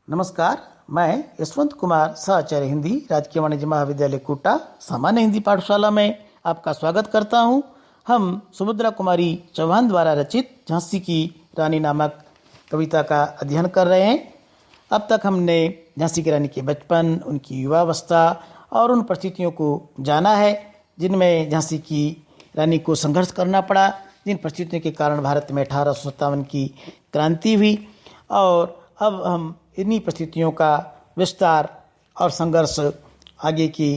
नमस्कार, मैं यशवंत कुमार सहआचार्य हिंदी राजकीय वाणिज्य महाविद्यालय कोटा सामान्य हिंदी पाठशाला में आपका स्वागत करता हूं। हम सुभद्रा कुमारी चौहान द्वारा रचित झांसी की रानी नामक कविता का अध्ययन कर रहे हैं। अब तक हमने झांसी की रानी के बचपन, उनकी युवावस्था और उन परिस्थितियों को जाना है जिनमें झांसी की रानी को संघर्ष करना पड़ा, जिन परिस्थितियों के कारण भारत में 1857 की क्रांति हुई। और अब हम इन्हीं परिस्थितियों का विस्तार और संघर्ष आगे की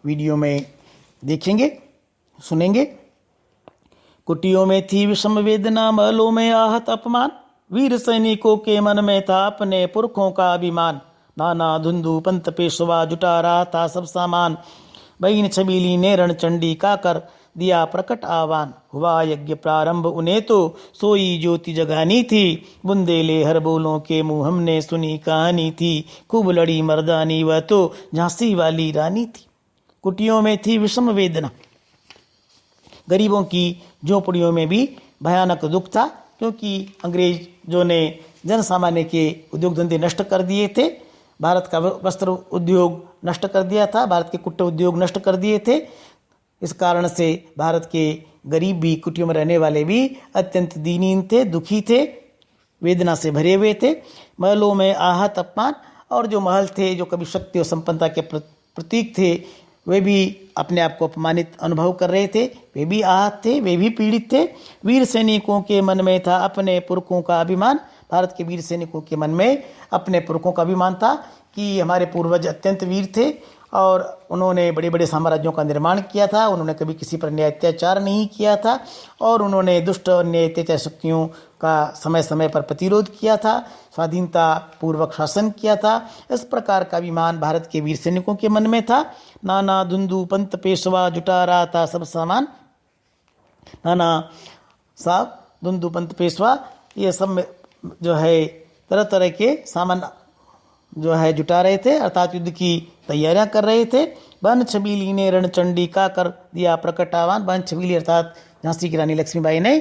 वीडियो में देखेंगे, सुनेंगे। कुटियों में थी विषम वेदना, महलों में आहत अपमान, वीर सैनिकों के मन में था अपने पुरखों का अभिमान। नाना धुंधु पंत पेशवा जुटा रहा था सब सामान, बहीन छबीली ने रणचंडी का कर दिया प्रकट आह्वान। हुआ यज्ञ प्रारंभ उन्हें तो सोई ज्योति जगानी थी, बुंदेले हर बोलों के मुंह हमने सुनी कहानी थी। खूब लड़ी मर्दानी वह तो झांसी वाली रानी थी। कुटियों में थी विषम वेदना, गरीबों की झोपड़ियों में भी भयानक दुख था, क्योंकि अंग्रेजों ने जन सामान्य के उद्योग धंधे नष्ट कर दिए थे। भारत का वस्त्र उद्योग नष्ट कर दिया था, भारत के कुटीर उद्योग नष्ट कर दिए थे। इस कारण से भारत के गरीब भी, कुटियों में रहने वाले भी अत्यंत दीनहीन थे, दुखी थे, वेदना से भरे हुए थे। महलों में आहत अपमान, और जो महल थे, जो कभी शक्ति और संपन्नता के प्रतीक थे, वे भी अपने आप को अपमानित अनुभव कर रहे थे। वे भी आहत थे, वे भी पीड़ित थे। वीर सैनिकों के मन में था अपने पुरखों का अभिमान। भारत के वीर सैनिकों के मन में अपने पुरखों का अभिमान था कि हमारे पूर्वज अत्यंत वीर थे और उन्होंने बड़े बड़े साम्राज्यों का निर्माण किया था। उन्होंने कभी किसी पर अन्याय अत्याचार नहीं किया था और उन्होंने दुष्ट अन्याय अत्याचार शक्तियों का समय समय पर प्रतिरोध किया था, स्वाधीनता पूर्वक शासन किया था। इस प्रकार का अभिमान भारत के वीर सैनिकों के मन में था। नाना धुंधु पंत पेशवा जुटा रहा था सब सामान। नाना साहब, धुंधु पंत पेशवा, ये सब जो है तरह तरह के सामान जो है जुटा रहे थे, अर्थात युद्ध की तैयारियां कर रहे थे। बन छबीली ने रणचंडी का कर दिया प्रकट आह्वान। बन छबीली अर्थात झांसी की रानी लक्ष्मीबाई ने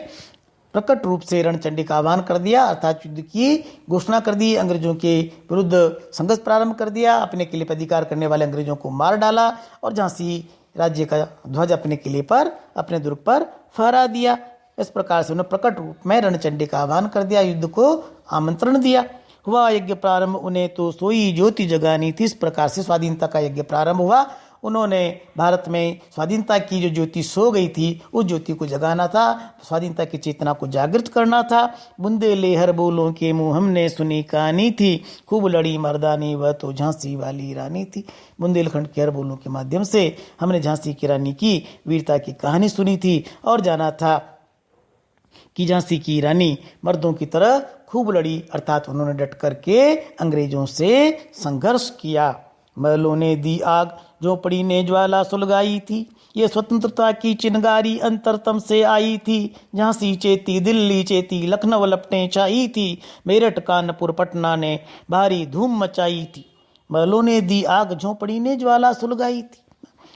प्रकट रूप से रणचंडी का आह्वान कर दिया, अर्थात युद्ध की घोषणा कर दी। अंग्रेजों के विरुद्ध संघर्ष प्रारंभ कर दिया, अपने किले पर अधिकार करने वाले अंग्रेजों को मार डाला और झांसी राज्य का ध्वज अपने किले पर, अपने दुर्ग पर फहरा दिया। इस प्रकार से उन्होंने प्रकट रूप में रणचंडी का आह्वान कर दिया, युद्ध को आमंत्रण दिया। हुआ यज्ञ प्रारंभ उन्हें तो सोई ज्योति जगानी थी। इस प्रकार से स्वाधीनता का यज्ञ प्रारंभ हुआ। उन्होंने भारत में स्वाधीनता की जो ज्योति सो गई थी, उस ज्योति को जगाना था, स्वाधीनता की चेतना को जागृत करना था। बुंदेले हर बोलों के मुंह हमने सुनी कहानी थी, खूब लड़ी मर्दानी वह तो झांसी वाली रानी थी। बुंदेलखंड के हर बोलों के माध्यम से हमने झांसी की रानी की वीरता की कहानी सुनी थी और जाना था कि झांसी की रानी मर्दों की तरह खूब लड़ी, अर्थात उन्होंने डट करके अंग्रेजों से संघर्ष किया। महलों ने दी आग, झोपड़ी ने ज्वाला सुलगाई थी, ये स्वतंत्रता की चिनगारी अंतरतम से आई थी। झांसी चेती, दिल्ली चेती, लखनऊ लपटें छाई थी, मेरठ कानपुर पटना ने भारी धूम मचाई थी। महलों ने दी आग, झोपड़ी ने ज्वाला सुलगाई थी।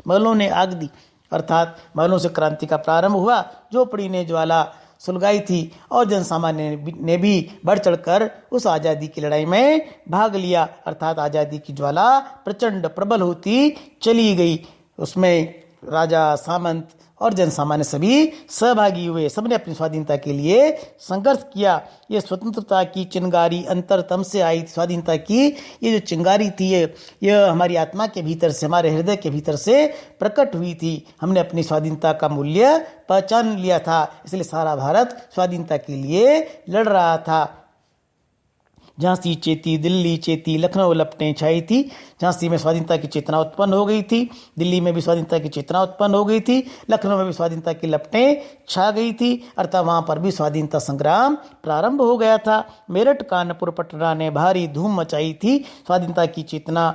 महलों ने आग दी, अर्थात महलों से क्रांति का प्रारंभ हुआ। झोपड़ी ने ज्वाला सुलगाई थी और जन सामान्य ने भी बढ़ चढ़कर उस आज़ादी की लड़ाई में भाग लिया, अर्थात आज़ादी की ज्वाला प्रचंड प्रबल होती चली गई। उसमें राजा, सामंत और जन सामान्य सभी सहभागी हुए, सबने अपनी स्वाधीनता के लिए संघर्ष किया। ये स्वतंत्रता की चिंगारी अंतरतम से आई। स्वाधीनता की ये जो चिंगारी थी, ये हमारी आत्मा के भीतर से, हमारे हृदय के भीतर से प्रकट हुई थी। हमने अपनी स्वाधीनता का मूल्य पहचान लिया था, इसलिए सारा भारत स्वाधीनता के लिए लड़ रहा था। झांसी चेती, दिल्ली चेती, लखनऊ लपटें छाई थी। झांसी में स्वाधीनता की चेतना उत्पन्न हो गई थी, दिल्ली में भी स्वाधीनता की चेतना उत्पन्न हो गई थी, लखनऊ में भी स्वाधीनता की लपटें छा गई थी, अर्थात वहां पर भी स्वाधीनता संग्राम प्रारंभ हो गया था। मेरठ कानपुर पटना ने भारी धूम मचाई थी। स्वाधीनता की चेतना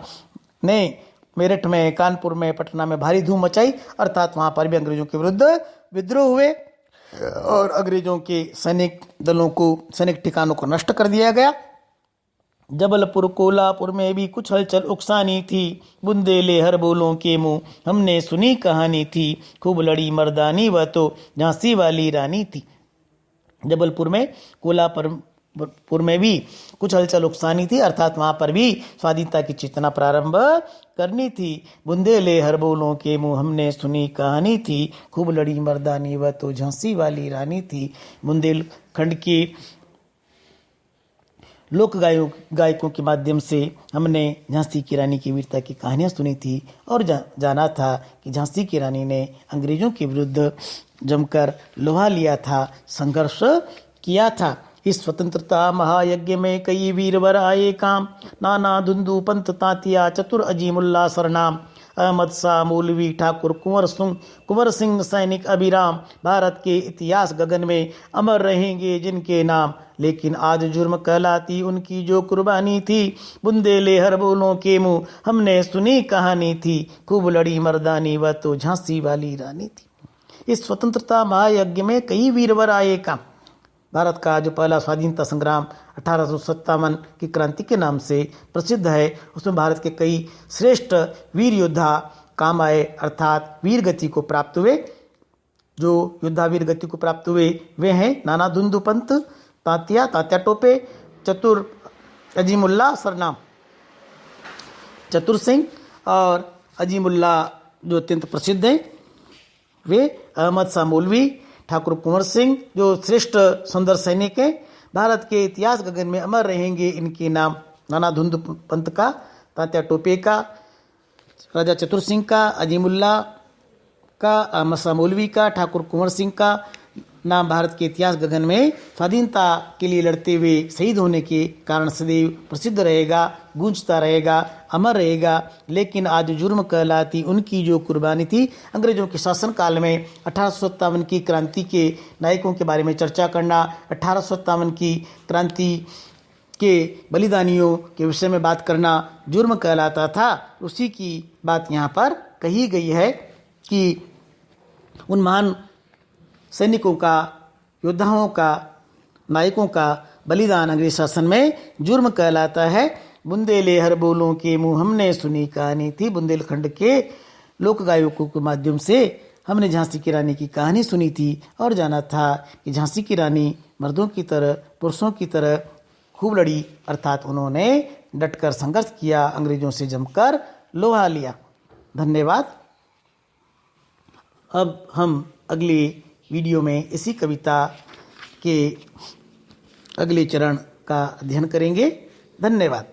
ने मेरठ में, कानपुर में, पटना में भारी धूम मचाई, अर्थात वहां पर भी अंग्रेजों के विरुद्ध विद्रोह हुए और अंग्रेजों के सैनिक दलों को, सैनिक ठिकानों को नष्ट कर दिया गया। जबलपुर, कोल्हापुर में भी कुछ हलचल उकसानी थी, बुंदेले हर बोलों के मुंह हमने सुनी कहानी थी, खूब लड़ी मर्दानी वह तो झांसी वाली रानी थी। जबलपुर में, कोल्हापुर पुर में भी कुछ हलचल उकसानी थी, अर्थात वहाँ पर भी स्वाधीनता की चेतना प्रारंभ करनी थी। बुंदेले हर बोलों के मुँह हमने सुनी कहानी थी, खूब लड़ी मर्दानी वह तो झांसी वाली रानी थी। बुंदेलखंड के लोक गायकों के माध्यम से हमने झांसी की रानी की वीरता की कहानियां सुनी थी और जाना था कि झांसी की रानी ने अंग्रेजों के विरुद्ध जमकर लोहा लिया था, संघर्ष किया था। इस स्वतंत्रता महायज्ञ में कई वीरवर आए काम, नाना धुंधु पंत तांतिया चतुर अजीमुल्ला सरनाम, अहमद शाह मौलवी ठाकुर कुंवर सिंह सैनिक अभिराम, भारत के इतिहास गगन में अमर रहेंगे जिनके नाम, लेकिन आज जुर्म कहलाती उनकी जो कुर्बानी थी। बुंदेले हर बोलों के मुंह हमने सुनी कहानी थी, खूब लड़ी मर्दानी वह तो झांसी वाली रानी थी। इस स्वतंत्रता महायज्ञ में कई वीरवर आए काम, भारत का जो पहला स्वाधीनता संग्राम 1857 की क्रांति के नाम से प्रसिद्ध है, उसमें भारत के कई श्रेष्ठ वीर योद्धा काम आए, अर्थात वीर गति को प्राप्त हुए। जो योद्धा वीर गति को प्राप्त हुए वे हैं नाना धुंधु पंत तांतिया टोपे, चतुर अजीमुल्ला सरनाम चतुर सिंह और अजीमुल्ला जो अत्यंत प्रसिद्ध हैं वे, अहमद शाह मौलवी ठाकुर कुंवर सिंह जो श्रेष्ठ सुंदर सैनिक हैं, भारत के इतिहास गगन में अमर रहेंगे इनके नाम। नाना धुंधु पंत का, तात्या टोपे का, राजा चतुर सिंह का, अजीमुल्ला का, अहमद शाह मौलवी का, ठाकुर कुंवर सिंह का नाम भारत के इतिहास गगन में स्वाधीनता के लिए लड़ते हुए शहीद होने के कारण सदैव प्रसिद्ध रहेगा, गूंजता रहेगा, अमर रहेगा। लेकिन आज जुर्म कहलाती उनकी जो कुर्बानी थी। अंग्रेजों के शासनकाल में 1857 की क्रांति के नायकों के बारे में चर्चा करना, 1857 की क्रांति के बलिदानियों के विषय में बात करना जुर्म कहलाता था। उसी की बात यहाँ पर कही गई है कि उन महान सैनिकों का, योद्धाओं का, नायकों का बलिदान अंग्रेज शासन में जुर्म कहलाता है। बुंदेले हर बोलों के मुंह हमने सुनी कहानी थी, बुंदेलखंड के लोक गायकों के माध्यम से हमने झांसी की रानी की कहानी सुनी थी और जाना था कि झांसी की रानी मर्दों की तरह, पुरुषों की तरह खूब लड़ी, अर्थात उन्होंने डटकर संघर्ष किया, अंग्रेजों से जमकर लोहा लिया। धन्यवाद। अब हम अगले वीडियो में इसी कविता के अगले चरण का अध्ययन करेंगे। धन्यवाद।